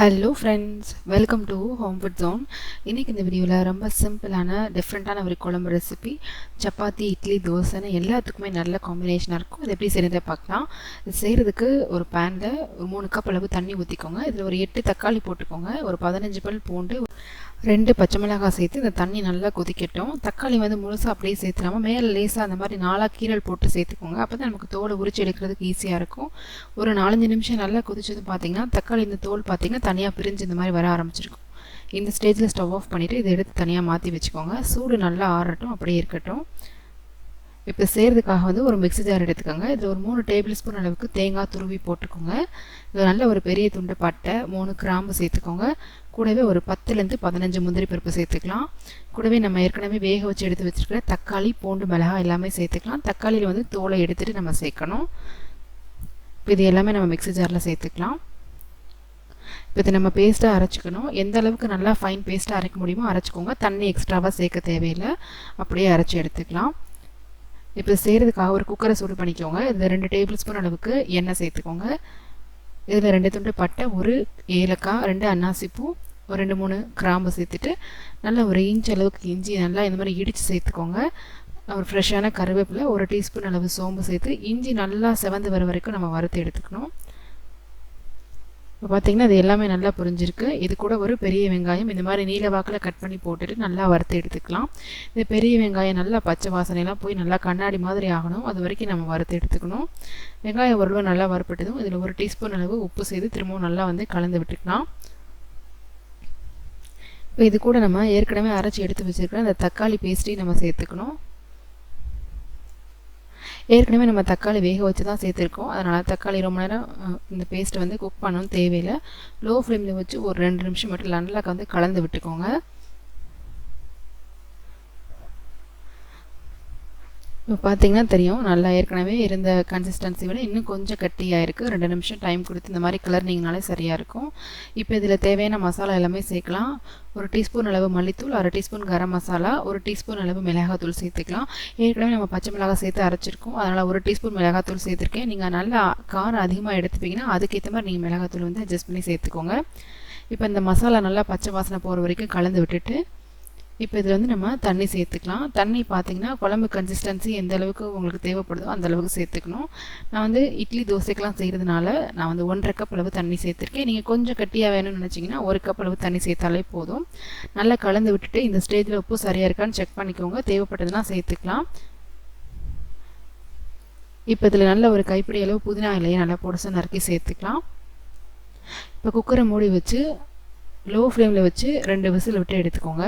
Hello friends, welcome to home food zone. இன்றைக்கி இந்த வீடியோவில் ரொம்ப சிம்பிளான டிஃப்ரெண்ட்டான ஒரு குழம்பு ரெசிபி, சப்பாத்தி, இட்லி, தோசைன்னு எல்லாத்துக்குமே நல்ல காம்பினேஷனாக இருக்கும். இது எப்படி செய்கிறத பார்க்கலாம். இது செய்கிறதுக்கு ஒரு பேனில் ஒரு 3 கப் அளவு தண்ணி ஊற்றிக்கோங்க. இதில் ஒரு 8 தக்காளி போட்டுக்கோங்க, ஒரு 15 பல் பூண்டு, 2 பச்சை மிளகாய் சேர்த்து இந்த தண்ணி நல்லா கொதிக்கட்டும். தக்காளி முழுசாக அப்படியே சேர்த்துடாமல் மேலே லேசாக அந்த மாதிரி 4 கீரல் போட்டு சேர்த்துக்கோங்க. அப்போ தான் நமக்கு தோலை உரிச்சு எடுக்கிறதுக்கு ஈஸியாக இருக்கும். ஒரு 4-5 நிமிஷம் நல்லா கொதிச்சது பார்த்திங்கன்னா தக்காளி இந்த தோல் பார்த்திங்கன்னா தனியாக பிரிஞ்சு இந்த மாதிரி வர ஆரம்பிச்சிருக்கும். இந்த ஸ்டேஜில் ஸ்டவ் ஆஃப் பண்ணிவிட்டு இதை எடுத்து தனியாக மாற்றி வச்சுக்கோங்க. சூடு நல்லா ஆறட்டும், அப்படியே இருக்கட்டும். இப்போ செய்கிறதுக்காக ஒரு மிக்ஸி ஜார் எடுத்துக்கோங்க. இதில் ஒரு 3 டேபிள் ஸ்பூன் அளவுக்கு தேங்காய் துருவி போட்டுக்கோங்க. இது நல்ல ஒரு பெரிய துண்டு பட்டை, 3 கிராம்பு சேர்த்துக்கோங்க. கூடவே ஒரு 10லேருந்து 15 முந்திரி பருப்பு சேர்த்துக்கலாம். கூடவே நம்ம ஏற்கனவே வேக வச்சு எடுத்து வச்சுருக்கிற தக்காளி, பூண்டு, மிளகாய் எல்லாமே சேர்த்துக்கலாம். தக்காளியில் தோலை எடுத்துகிட்டு நம்ம சேர்க்கணும். இப்போ இது எல்லாமே நம்ம மிக்ஸி ஜாரில் சேர்த்துக்கலாம். இப்போ இதை நம்ம பேஸ்ட்டாக அரைச்சிக்கணும். எந்த அளவுக்கு நல்லா ஃபைன் பேஸ்ட்டாக அரைக்க முடியுமோ அரைச்சிக்கோங்க. தண்ணி எக்ஸ்ட்ராவாக சேர்க்க தேவையில்லை, அப்படியே அரைச்சி எடுத்துக்கலாம். இப்போ செய்கிறதுக்காக ஒரு குக்கரை சூடு பண்ணிக்கோங்க. இதில் 2 டேபிள் ஸ்பூன் அளவுக்கு எண்ணெய் சேர்த்துக்கோங்க. இதில் 2 துண்டு பட்டை, ஒரு ஏலக்காய், 2 அன்னாசிப்பூ, ஒரு 2-3 கிராம்பு சேர்த்துட்டு நல்லா ஒரு இன்ச் அளவுக்கு இஞ்சி நல்லா இந்த மாதிரி இடித்து சேர்த்துக்கோங்க. ஒரு ஃப்ரெஷ்ஷான கருவேப்பிலை, 1 டீஸ்பூன் அளவு சோம்பு சேர்த்து இஞ்சி நல்லா செவந்து வர வரைக்கும் நம்ம வறுத்து எடுத்துக்கணும். இப்போ பார்த்திங்கன்னா இது எல்லாமே நல்லா புரிஞ்சிருக்கு. இது கூட ஒரு பெரிய வெங்காயம் இந்த மாதிரி நீல வாக்கில் கட் பண்ணி போட்டுட்டு நல்லா வறுத்து எடுத்துக்கலாம். இந்த பெரிய வெங்காயம் நல்லா பச்சை வாசனைலாம் போய் நல்லா கண்ணாடி மாதிரி ஆகணும், அது வரைக்கும் நம்ம வறுத்து எடுத்துக்கணும். வெங்காயம் ஓரளவு நல்லா வறுப்பட்டதும் இதில் 1 டீஸ்பூன் அளவு உப்பு சேர்த்து திரும்பவும் நல்லா கலந்து விட்டுக்கலாம். இப்போ இது கூட நம்ம ஏற்கனவே அரைச்சி எடுத்து வச்சுருக்கிற அந்த தக்காளி பேஸ்ட்டையும் நம்ம சேர்த்துக்கணும். ஏற்கனவே நம்ம தக்காளி வேக வச்சு தான் சேர்த்துருக்கோம், அதனால் தக்காளி ரொம்ப நேரம் இந்த பேஸ்ட்டை குக் பண்ணணும்னு தேவையில்லை. லோ ஃப்ளேமில் வச்சு ஒரு 2 நிமிஷம் மட்டும் நல்லா கலந்து விட்டுக்கோங்க. இப்போ பார்த்திங்கன்னா தெரியும், நல்லா ஏற்கனவே இருந்த கன்சிஸ்டன்சி விட இன்னும் கொஞ்சம் கட்டியாக இருக்குது. 2 நிமிஷம் டைம் கொடுத்து இந்த மாதிரி கிளறினீங்கனாலே சரியாக இருக்கும். இப்போ இதில் தேவையான மசாலா எல்லாமே சேர்க்கலாம். 1 டீஸ்பூன் அளவு மல்லித்தூள், 1/2 டீஸ்பூன் கரம் மசாலா, 1 டீஸ்பூன் அளவு மிளகாத்தூள் சேர்த்துக்கலாம். ஏற்கனவே நம்ம பச்சை மிளகாய் சேர்த்து அரைச்சிருக்கோம், அதனால் 1 டீஸ்பூன் மிளகாத்தூள் சேர்த்துருக்கேன். நீங்கள் நல்லா காரம் அதிகமாக எடுத்துப்பீங்கன்னா அதுக்கேற்ற மாதிரி நீங்கள் மிளகாத்தூள் அட்ஜஸ்ட் பண்ணி சேர்த்துக்கோங்க. இப்போ இந்த மசாலா நல்லா பச்சை வாசனை போகிற வரைக்கும் கலந்து விட்டுட்டு இப்போ இதில் நம்ம தண்ணி சேர்த்துக்கலாம். தண்ணி பார்த்திங்கன்னா குழம்பு கன்சிஸ்டன்சி எந்த அளவுக்கு உங்களுக்கு தேவைப்படுதோ அந்த அளவுக்கு சேர்த்துக்கணும். நான் இட்லி தோசைக்கெலாம் செய்கிறதுனால நான் 1.5 கப் அளவு தண்ணி சேர்த்துருக்கேன். நீங்கள் கொஞ்சம் கட்டியாக வேணும்னு நினச்சிங்கன்னா 1 கப் அளவு தண்ணி சேர்த்தாலே போதும். நல்லா கலந்து விட்டுட்டு இந்த ஸ்டேஜில் உப்பு சரியாக இருக்கான்னு செக் பண்ணிக்கோங்க, தேவைப்பட்டதுன்னா சேர்த்துக்கலாம். இப்போ இதில் நல்ல ஒரு கைப்பிடி அளவு புதினா இலையை நல்லா பொடிசா நறுக்கி சேர்த்துக்கலாம். இப்போ குக்கரை மூடி வச்சு லோ ஃப்ளேமில் வச்சு 2 விசில் விட்டு எடுத்துக்கோங்க.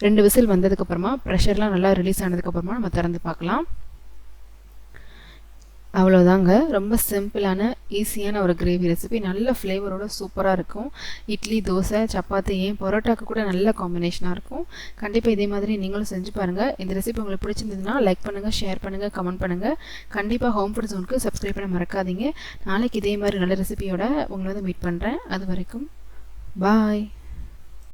2 விசில் வந்ததுக்கப்புறமா ப்ரெஷர்லாம் நல்லா ரிலீஸ் ஆனதுக்கப்புறமா நம்ம திறந்து பார்க்கலாம். அவ்வளோதாங்க, ரொம்ப சிம்பிளான ஈஸியான ஒரு கிரேவி ரெசிபி. நல்ல ஃப்ளேவரோட சூப்பராக இருக்கும். இட்லி, தோசை, சப்பாத்தி, ஏன் பரோட்டாக்கு கூட நல்ல காம்பினேஷனாக இருக்கும். கண்டிப்பாக இதே மாதிரி நீங்களும் செஞ்சு பாருங்கள். இந்த ரெசிபி உங்களுக்கு பிடிச்சிருந்ததுன்னா லைக் பண்ணுங்கள், ஷேர் பண்ணுங்கள், கமெண்ட் பண்ணுங்கள். கண்டிப்பாக ஹோம் ஃபுட் ஜோனுக்கு சப்ஸ்கிரைப் பண்ண மறக்காதீங்க. நாளைக்கு இதே மாதிரி நல்ல ரெசிபியோட உங்களை மீட் பண்ணுறேன். அது வரைக்கும் பாய்.